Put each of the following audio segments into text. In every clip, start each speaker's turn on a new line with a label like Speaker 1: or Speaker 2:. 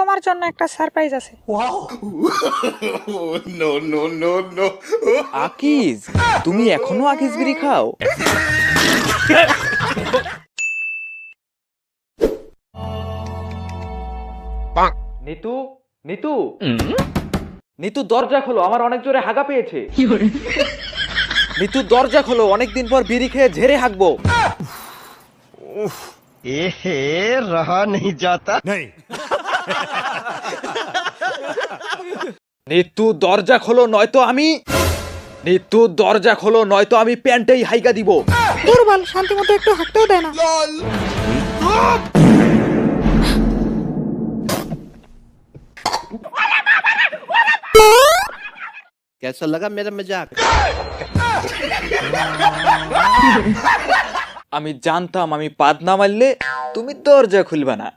Speaker 1: তোমার জন্য একটা সারপ্রাইজ আছে।
Speaker 2: No no no no
Speaker 3: Akij, তুমি এখনো আকিজ বিড়ি খাও? নিতু, নিতু, নিতু দরজা খোলো, আমার অনেক জোরে হাগা পেয়েছে। নিতু দরজা খোলো, অনেকদিন পর বিড়ি খেয়ে ঝেড়ে হাগবো।
Speaker 4: এহে রহা নেই যাতা।
Speaker 3: নিতু দরজা খোলো, নয়তো আমি নিতু দরজা খোলো, নয়তো আমি প্যান্টেই হাইগা দিব।
Speaker 1: দুর্বল, শান্তি মতো একটু হাঁটতেও দেয় না।
Speaker 4: कैसा लगा मेरा मजाक?
Speaker 3: আমি জানতাম আমি পাদ না মারলে তুমি দরজা খুলবে না।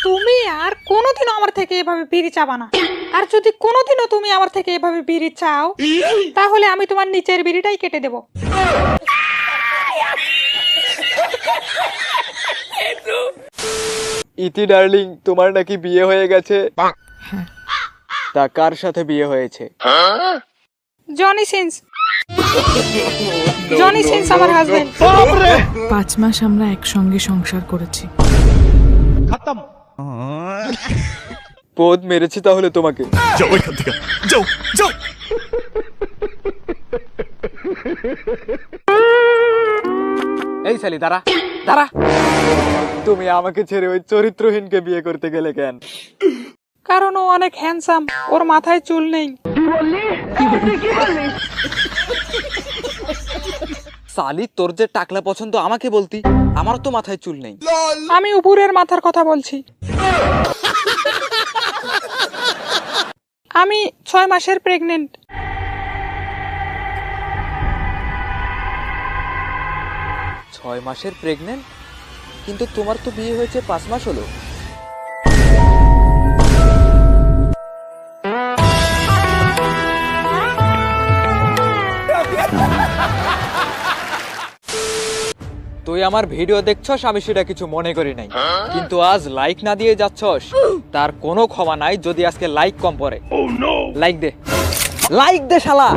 Speaker 1: তুমি আর কোনোদিনও আমার থেকে এভাবে বিড়ি চাবা না। আর যদি কোনোদিনও তুমি আমার থেকে এভাবে বিড়ি চাও, তাহলে আমি তোমার নিচের বিড়িটাই কেটে দেব।
Speaker 3: ইতি ডার্লিং, তোমার নাকি বিয়ে হয়ে গেছে? তা কার সাথে বিয়ে হয়েছে?
Speaker 1: Johnny Sins. জনি সিন্স আমার হাজবেন্ড।
Speaker 5: 5 মাস আমরা একসঙ্গে সংসার করেছি।
Speaker 3: পোদ মেরেছি তাহলে তোমাকে।
Speaker 2: যাও এখান থেকে, যাও যাও।
Speaker 3: এই শালি দাঁড়া, দাঁড়া। তুমি আমাকে ছেড়ে ওই চরিত্রহীনকে বিয়ে করতে গেলে কেন?
Speaker 1: কারণ ও অনেক হ্যান্ডসাম, ওর মাথায় চুল নেই।
Speaker 3: সালি, তোর যে টাকলা পছন্দ আমাকে বলতি, আমার তো মাথায় চুল নেই।
Speaker 1: আমি উপরের মাথার কথা বলছি। আমি 6 মাসের প্রেগনেন্ট।
Speaker 3: 6 মাসের প্রেগনেন্ট? কিন্তু তোমার তো বিয়ে হয়েছে 5 মাস হলো। তুই আমার ভিডিও দেখছস, আমি সেটা কিছু মনে করি নাই, কিন্তু আজ লাইক না দিয়ে যাচ্ছস, তার কোনো ক্ষমা নাই যদি আজকে লাইক কম পড়ে। লাইক দে, লাইক দে শালা।